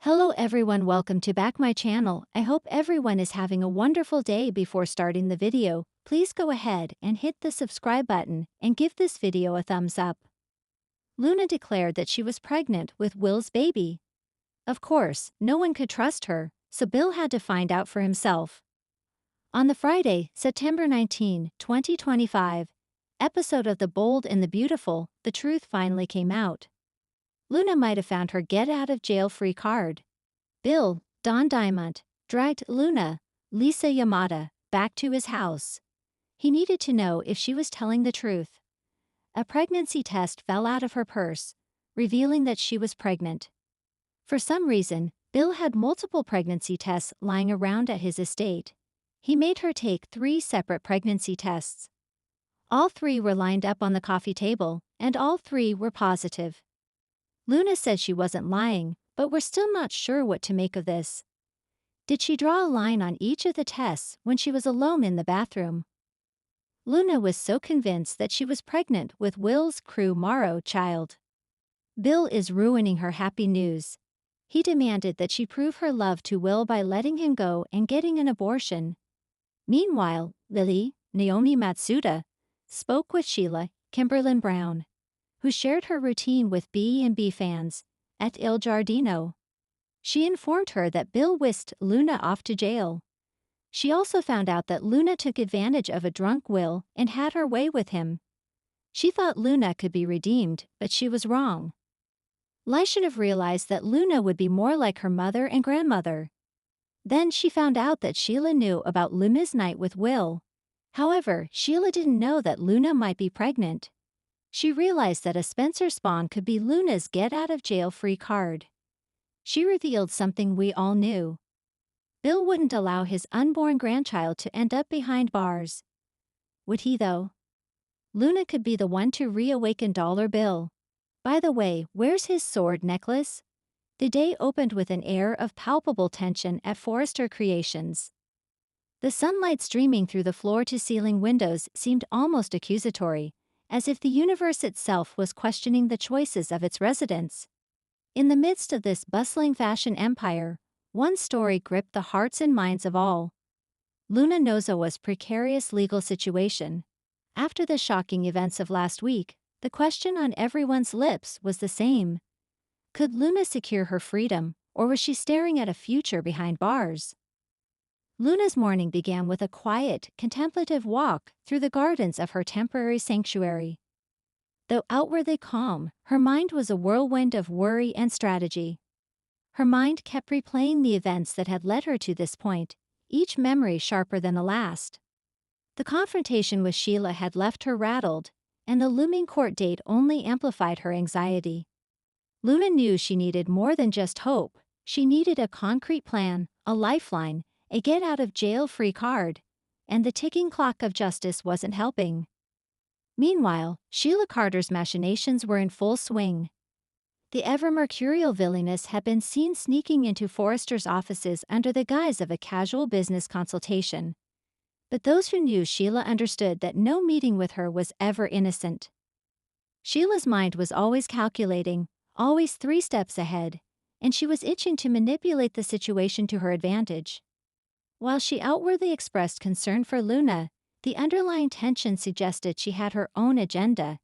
Hello everyone, welcome to back my channel. I hope everyone is having a wonderful day. Before starting the video, please go ahead and hit the subscribe button and give this video a thumbs up. Luna declared that she was pregnant with Will's baby. Of course, no one could trust her, so Bill had to find out for himself. On the Friday, September 19, 2025, episode of The Bold and the Beautiful, the truth finally came out. Luna might have found her get-out-of-jail-free card. Bill, Don Diamond, dragged Luna, Lisa Yamada, back to his house. He needed to know if she was telling the truth. A pregnancy test fell out of her purse, revealing that she was pregnant. For some reason, Bill had multiple pregnancy tests lying around at his estate. He made her take 3 separate pregnancy tests. All 3 were lined up on the coffee table, and all 3 were positive. Luna said she wasn't lying, but we're still not sure what to make of this. Did she draw a line on each of the tests when she was alone in the bathroom? Luna was so convinced that she was pregnant with Will's Crew Morrow child. Bill is ruining her happy news. He demanded that she prove her love to Will by letting him go and getting an abortion. Meanwhile, Lily, Naomi Matsuda, spoke with Sheila Kimberlin Brown, who shared her routine with B&B fans at Il Giardino. She informed her that Bill whisked Luna off to jail. She also found out that Luna took advantage of a drunk Will and had her way with him. She thought Luna could be redeemed, but she was wrong. Lai should have realized that Luna would be more like her mother and grandmother. Then she found out that Sheila knew about Luna's night with Will. However, Sheila didn't know that Luna might be pregnant. She realized that a Spencer spawn could be Luna's get-out-of-jail-free card. She revealed something we all knew. Bill wouldn't allow his unborn grandchild to end up behind bars. Would he though? Luna could be the one to reawaken Dollar Bill. By the way, where's his sword necklace? The day opened with an air of palpable tension at Forrester Creations. The sunlight streaming through the floor-to-ceiling windows seemed almost accusatory, as if the universe itself was questioning the choices of its residents. In the midst of this bustling fashion empire, one story gripped the hearts and minds of all. Luna Nozowa's precarious legal situation. After the shocking events of last week, the question on everyone's lips was the same. Could Luna secure her freedom, or was she staring at a future behind bars? Luna's morning began with a quiet, contemplative walk through the gardens of her temporary sanctuary. Though outwardly calm, her mind was a whirlwind of worry and strategy. Her mind kept replaying the events that had led her to this point, each memory sharper than the last. The confrontation with Sheila had left her rattled, and the looming court date only amplified her anxiety. Luna knew she needed more than just hope. She needed a concrete plan, a lifeline, a get-out-of-jail-free card, and the ticking clock of justice wasn't helping. Meanwhile, Sheila Carter's machinations were in full swing. The ever-mercurial villainess had been seen sneaking into Forrester's offices under the guise of a casual business consultation. But those who knew Sheila understood that no meeting with her was ever innocent. Sheila's mind was always calculating, always 3 steps ahead, and she was itching to manipulate the situation to her advantage. While she outwardly expressed concern for Luna, the underlying tension suggested she had her own agenda,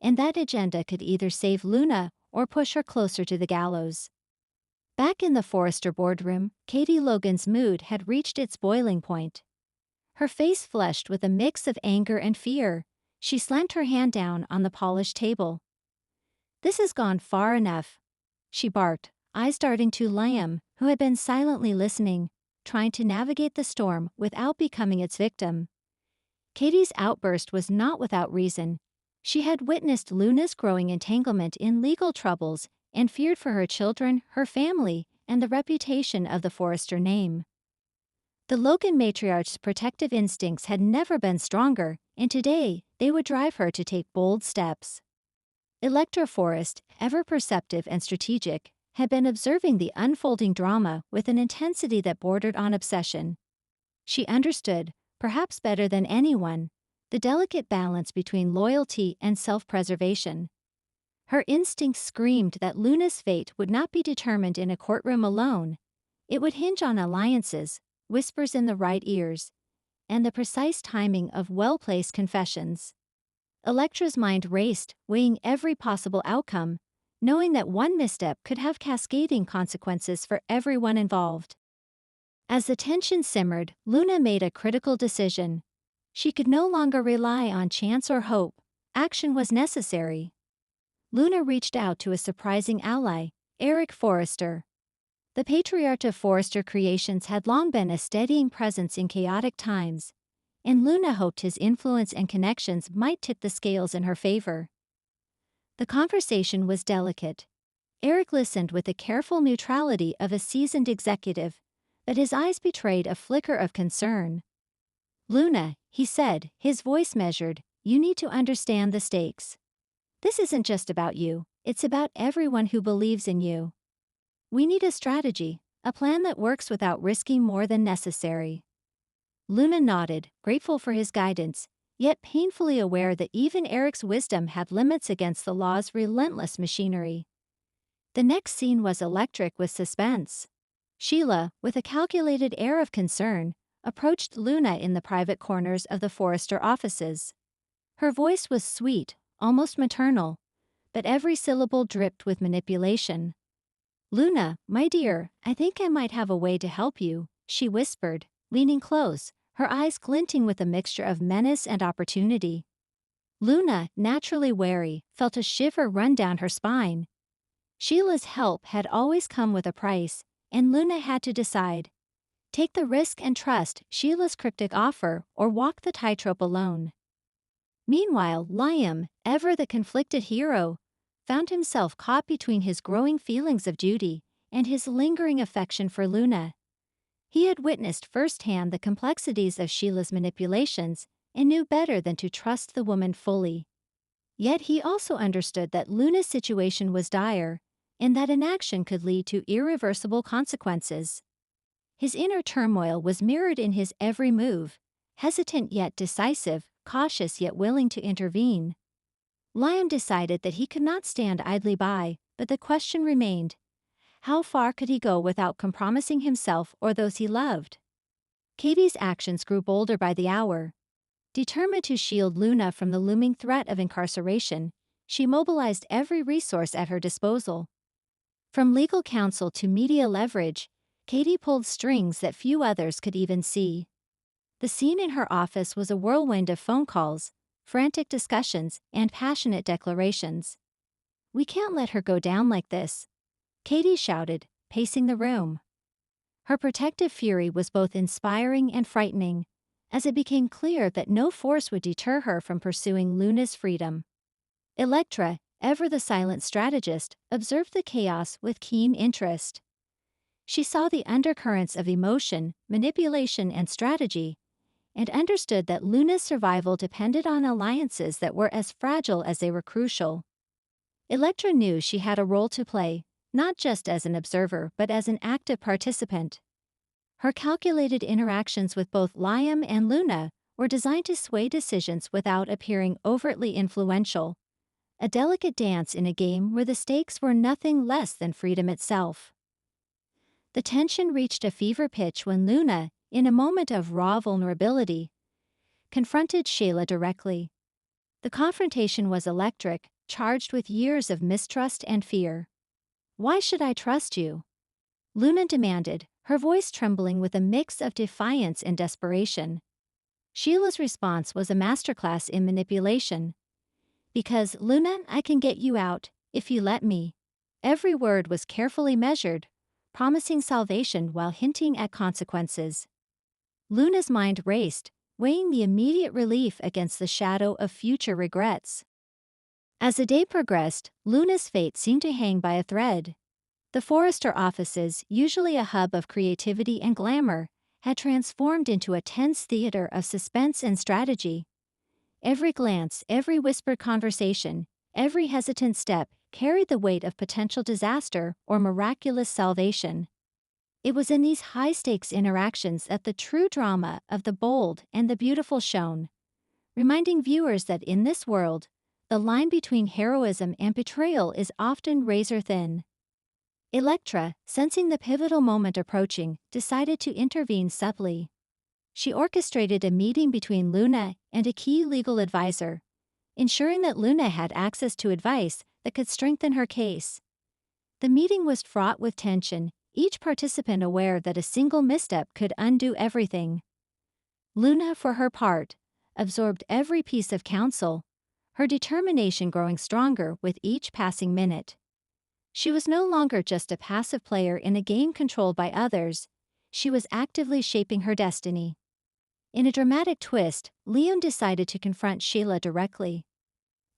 and that agenda could either save Luna or push her closer to the gallows. Back in the Forrester boardroom, Katie Logan's mood had reached its boiling point. Her face flushed with a mix of anger and fear. She slammed her hand down on the polished table. "This has gone far enough," she barked, eyes darting to Liam, who had been silently listening, trying to navigate the storm without becoming its victim. Katie's outburst was not without reason. She had witnessed Luna's growing entanglement in legal troubles and feared for her children, her family, and the reputation of the Forrester name. The Logan matriarch's protective instincts had never been stronger, and today they would drive her to take bold steps. Electra Forrest, ever perceptive and strategic, had been observing the unfolding drama with an intensity that bordered on obsession. She understood, perhaps better than anyone, the delicate balance between loyalty and self-preservation. Her instincts screamed that Luna's fate would not be determined in a courtroom alone. It would hinge on alliances, whispers in the right ears, and the precise timing of well-placed confessions. Electra's mind raced, weighing every possible outcome, knowing that one misstep could have cascading consequences for everyone involved. As the tension simmered, Luna made a critical decision. She could no longer rely on chance or hope. Action was necessary. Luna reached out to a surprising ally, Eric Forrester. The patriarch of Forrester Creations had long been a steadying presence in chaotic times, and Luna hoped his influence and connections might tip the scales in her favor. The conversation was delicate. Eric listened with the careful neutrality of a seasoned executive, but his eyes betrayed a flicker of concern. "Luna," he said, his voice measured, "you need to understand the stakes. This isn't just about you, it's about everyone who believes in you. We need a strategy, a plan that works without risking more than necessary." Luna nodded, grateful for his guidance, yet painfully aware that even Eric's wisdom had limits against the law's relentless machinery. The next scene was electric with suspense. Sheila, with a calculated air of concern, approached Luna in the private corners of the Forrester offices. Her voice was sweet, almost maternal, but every syllable dripped with manipulation. "Luna, my dear, I think I might have a way to help you," she whispered, leaning close, her eyes glinting with a mixture of menace and opportunity. Luna, naturally wary, felt a shiver run down her spine. Sheila's help had always come with a price, and Luna had to decide. Take the risk and trust Sheila's cryptic offer or walk the tightrope alone. Meanwhile, Liam, ever the conflicted hero, found himself caught between his growing feelings of duty and his lingering affection for Luna. He had witnessed firsthand the complexities of Sheila's manipulations and knew better than to trust the woman fully. Yet he also understood that Luna's situation was dire, and that inaction could lead to irreversible consequences. His inner turmoil was mirrored in his every move, hesitant yet decisive, cautious yet willing to intervene. Liam decided that he could not stand idly by, but the question remained: how far could he go without compromising himself or those he loved? Katie's actions grew bolder by the hour. Determined to shield Luna from the looming threat of incarceration, she mobilized every resource at her disposal. From legal counsel to media leverage, Katie pulled strings that few others could even see. The scene in her office was a whirlwind of phone calls, frantic discussions, and passionate declarations. "We can't let her go down like this," Katie shouted, pacing the room. Her protective fury was both inspiring and frightening, as it became clear that no force would deter her from pursuing Luna's freedom. Electra, ever the silent strategist, observed the chaos with keen interest. She saw the undercurrents of emotion, manipulation, and strategy, and understood that Luna's survival depended on alliances that were as fragile as they were crucial. Electra knew she had a role to play, not just as an observer but as an active participant. Her calculated interactions with both Liam and Luna were designed to sway decisions without appearing overtly influential, a delicate dance in a game where the stakes were nothing less than freedom itself. The tension reached a fever pitch when Luna, in a moment of raw vulnerability, confronted Sheila directly. The confrontation was electric, charged with years of mistrust and fear. "Why should I trust you?" Luna demanded, her voice trembling with a mix of defiance and desperation. Sheila's response was a masterclass in manipulation. "Because, Luna, I can get you out, if you let me." Every word was carefully measured, promising salvation while hinting at consequences. Luna's mind raced, weighing the immediate relief against the shadow of future regrets. As the day progressed, Luna's fate seemed to hang by a thread. The Forrester offices, usually a hub of creativity and glamour, had transformed into a tense theater of suspense and strategy. Every glance, every whispered conversation, every hesitant step carried the weight of potential disaster or miraculous salvation. It was in these high-stakes interactions that the true drama of the bold and the beautiful shone, reminding viewers that in this world, the line between heroism and betrayal is often razor thin. Elektra, sensing the pivotal moment approaching, decided to intervene subtly. She orchestrated a meeting between Luna and a key legal advisor, ensuring that Luna had access to advice that could strengthen her case. The meeting was fraught with tension, each participant aware that a single misstep could undo everything. Luna, for her part, absorbed every piece of counsel, her determination growing stronger with each passing minute. She was no longer just a passive player in a game controlled by others, she was actively shaping her destiny. In a dramatic twist, Leon decided to confront Sheila directly.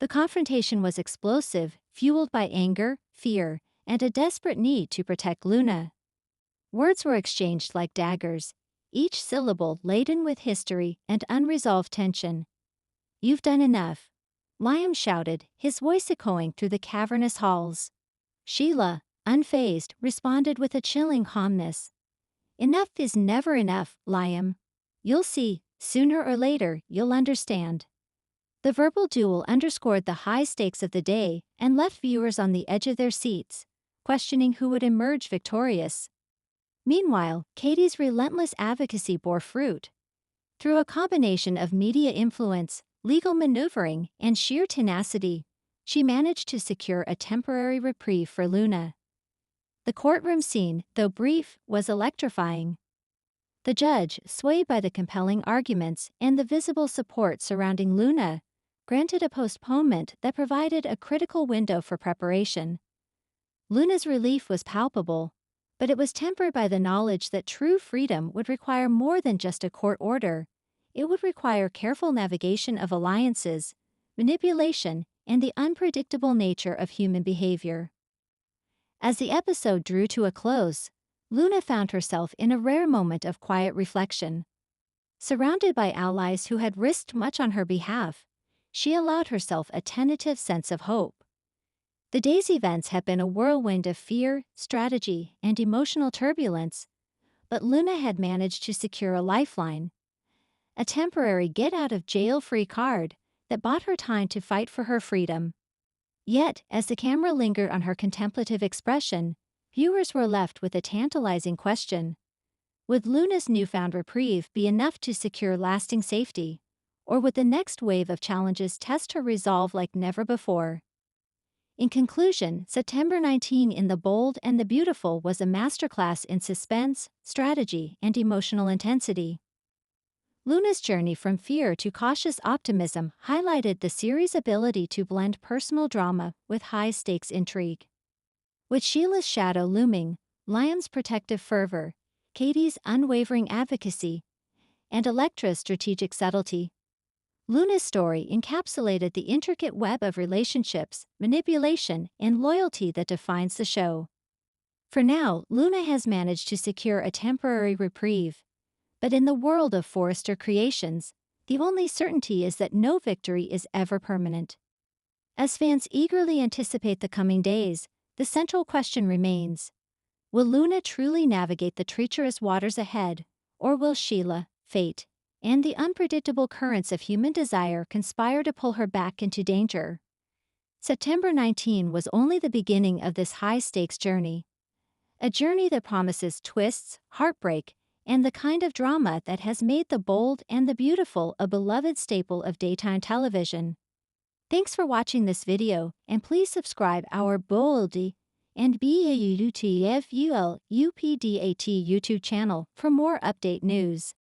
The confrontation was explosive, fueled by anger, fear, and a desperate need to protect Luna. Words were exchanged like daggers, each syllable laden with history and unresolved tension. "You've done enough," Liam shouted, his voice echoing through the cavernous halls. Sheila, unfazed, responded with a chilling calmness. "Enough is never enough, Liam. You'll see, sooner or later, you'll understand." The verbal duel underscored the high stakes of the day and left viewers on the edge of their seats, questioning who would emerge victorious. Meanwhile, Katie's relentless advocacy bore fruit. Through a combination of media influence, legal maneuvering, and sheer tenacity, she managed to secure a temporary reprieve for Luna. The courtroom scene, though brief, was electrifying. The judge, swayed by the compelling arguments and the visible support surrounding Luna, granted a postponement that provided a critical window for preparation. Luna's relief was palpable, but it was tempered by the knowledge that true freedom would require more than just a court order. It would require careful navigation of alliances, manipulation, and the unpredictable nature of human behavior. As the episode drew to a close, Luna found herself in a rare moment of quiet reflection. Surrounded by allies who had risked much on her behalf, she allowed herself a tentative sense of hope. The day's events had been a whirlwind of fear, strategy, and emotional turbulence, but Luna had managed to secure a lifeline, a temporary get-out-of-jail-free card that bought her time to fight for her freedom. Yet, as the camera lingered on her contemplative expression, viewers were left with a tantalizing question. Would Luna's newfound reprieve be enough to secure lasting safety, or would the next wave of challenges test her resolve like never before? In conclusion, September 19 in The Bold and the Beautiful was a masterclass in suspense, strategy, and emotional intensity. Luna's journey from fear to cautious optimism highlighted the series' ability to blend personal drama with high-stakes intrigue. With Sheila's shadow looming, Liam's protective fervor, Katie's unwavering advocacy, and Elektra's strategic subtlety, Luna's story encapsulated the intricate web of relationships, manipulation, and loyalty that defines the show. For now, Luna has managed to secure a temporary reprieve. But in the world of Forrester Creations, the only certainty is that no victory is ever permanent. As fans eagerly anticipate the coming days, the central question remains: will Luna truly navigate the treacherous waters ahead, or will Sheila, fate, and the unpredictable currents of human desire conspire to pull her back into danger? September 19 was only the beginning of this high-stakes journey. A journey that promises twists, heartbreak, and the kind of drama that has made The Bold and the Beautiful a beloved staple of daytime television. Thanks for watching this video, and please subscribe our Bold and BAUTFUL UPDAT YouTube channel for more update news.